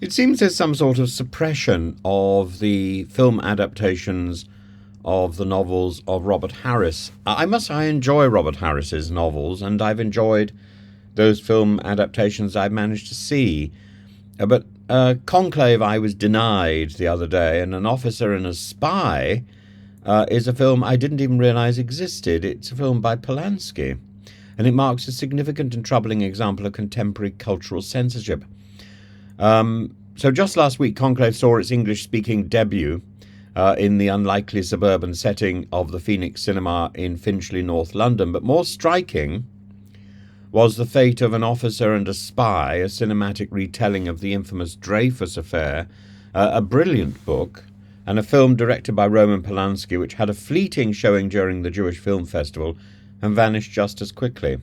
It seems there's some sort of suppression of the film adaptations of the novels of Robert Harris. I must say I enjoy Robert Harris's novels, and I've enjoyed those film adaptations I've managed to see. But Conclave I was denied the other day, and An Officer and a Spy is a film I didn't even realise existed. It's a film by Polanski, and it marks a significant and troubling example of contemporary cultural censorship. So just last week, Conclave saw its English-speaking debut in the unlikely suburban setting of the Phoenix Cinema in Finchley, North London. But more striking was the fate of An Officer and a Spy, a cinematic retelling of the infamous Dreyfus affair, a brilliant book, and a film directed by Roman Polanski, which had a fleeting showing during the Jewish Film Festival and vanished just as quickly.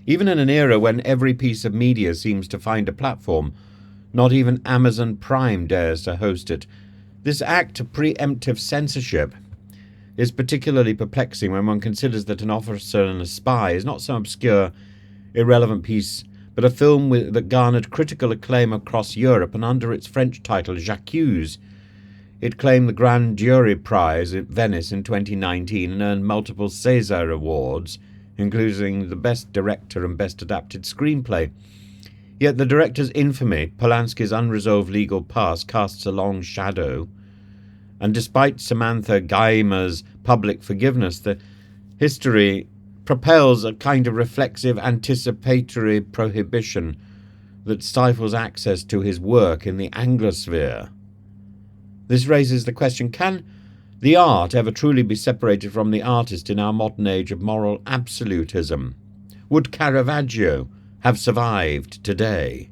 Even in an era when every piece of media seems to find a platform, not even Amazon Prime dares to host it. This act of preemptive censorship is particularly perplexing when one considers that An Officer and a Spy is not some obscure, irrelevant piece, but a film that garnered critical acclaim across Europe, and under its French title, J'accuse, it claimed the Grand Jury Prize at Venice in 2019 and earned multiple César Awards, including the Best Director and Best Adapted Screenplay. Yet the director's infamy, Polanski's unresolved legal past, casts a long shadow, and despite Samantha Geimer's public forgiveness, the history propels a kind of reflexive, anticipatory prohibition that stifles access to his work in the Anglosphere. This raises the question, can the art ever truly be separated from the artist in our modern age of moral absolutism? Would Caravaggio have survived today?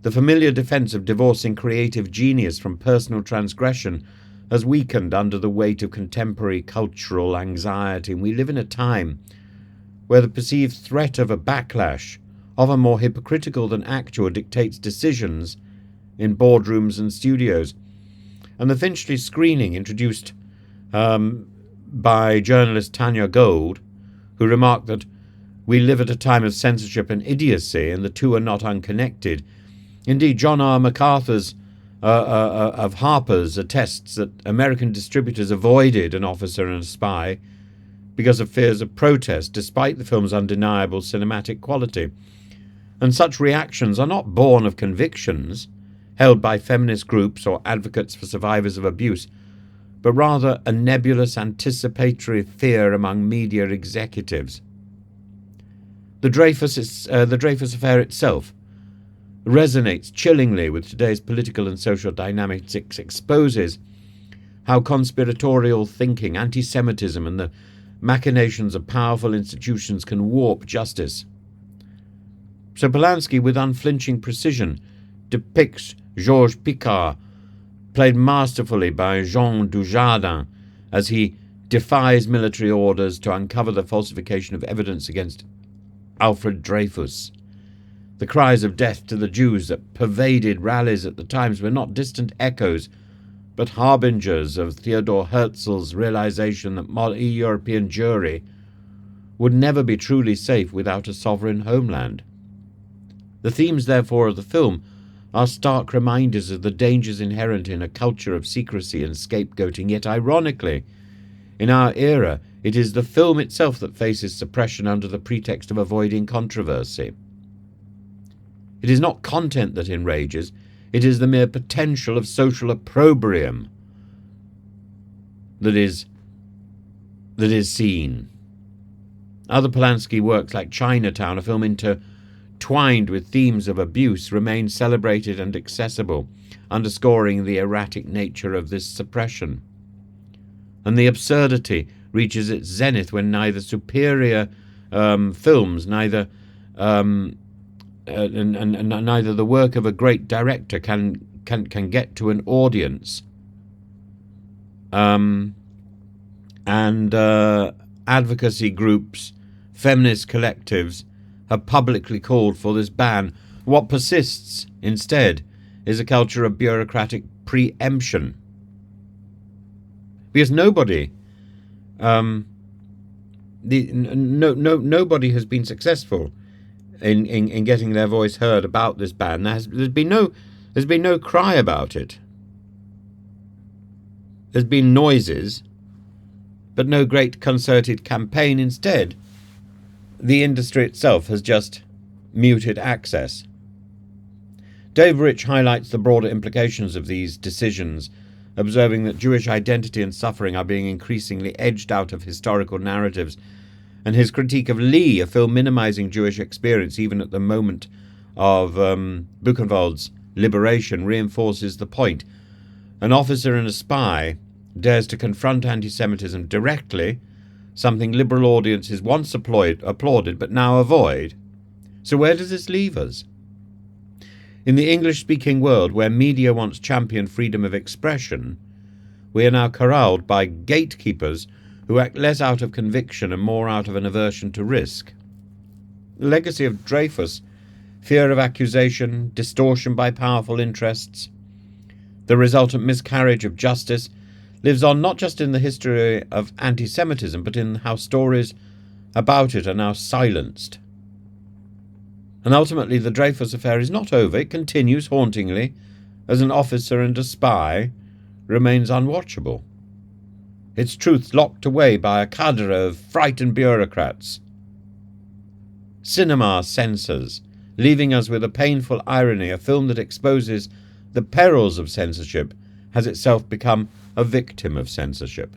The familiar defense of divorcing creative genius from personal transgression has weakened under the weight of contemporary cultural anxiety, and we live in a time where the perceived threat of a backlash, often more hypocritical than actual, dictates decisions in boardrooms and studios. And the Finchley screening, introduced by journalist Tanya Gold, who remarked that we live at a time of censorship and idiocy, and the two are not unconnected. Indeed, John R. MacArthur's of Harper's attests that American distributors avoided An Officer and a Spy because of fears of protest, despite the film's undeniable cinematic quality. And such reactions are not born of convictions held by feminist groups or advocates for survivors of abuse, but rather a nebulous anticipatory fear among media executives. The Dreyfus affair itself resonates chillingly with today's political and social dynamics. It exposes how conspiratorial thinking, anti-Semitism, and the machinations of powerful institutions can warp justice. So Polanski, with unflinching precision, depicts Georges Picard, played masterfully by Jean Dujardin, as he defies military orders to uncover the falsification of evidence against Alfred Dreyfus. The cries of death to the Jews that pervaded rallies at the Times were not distant echoes, but harbingers of Theodor Herzl's realization that a European Jewry would never be truly safe without a sovereign homeland. The themes, therefore, of the film are stark reminders of the dangers inherent in a culture of secrecy and scapegoating, yet ironically, in our era, it is the film itself that faces suppression under the pretext of avoiding controversy. It is not content that enrages, it is the mere potential of social opprobrium that is seen. Other Polanski works, like Chinatown, a film intertwined with themes of abuse, remain celebrated and accessible, underscoring the erratic nature of this suppression. And the absurdity reaches its zenith when neither superior films, neither the work of a great director can get to an audience, and advocacy groups, feminist collectives have publicly called for this ban. What persists instead is a culture of bureaucratic preemption, because nobody has been successful in getting their voice heard about this ban. There's been no cry about it. There's been noises, but no great concerted campaign. Instead, the industry itself has just muted access. Dave Rich highlights the broader implications of these decisions, observing that Jewish identity and suffering are being increasingly edged out of historical narratives, and his critique of Lee, a film minimizing Jewish experience even at the moment of Buchenwald's liberation, reinforces the point. An officer and a spy dares to confront anti-Semitism directly, something liberal audiences once applauded but now avoid. So where does this leave us? In the English-speaking world, where media once championed freedom of expression, we are now corralled by gatekeepers who act less out of conviction and more out of an aversion to risk. The legacy of Dreyfus, fear of accusation, distortion by powerful interests, the resultant miscarriage of justice, lives on not just in the history of anti-Semitism, but in how stories about it are now silenced. And ultimately the Dreyfus affair is not over. It continues hauntingly as an officer and a spy remains unwatchable. Its truth locked away by a cadre of frightened bureaucrats. Cinema censors, leaving us with a painful irony. A film that exposes the perils of censorship has itself become a victim of censorship.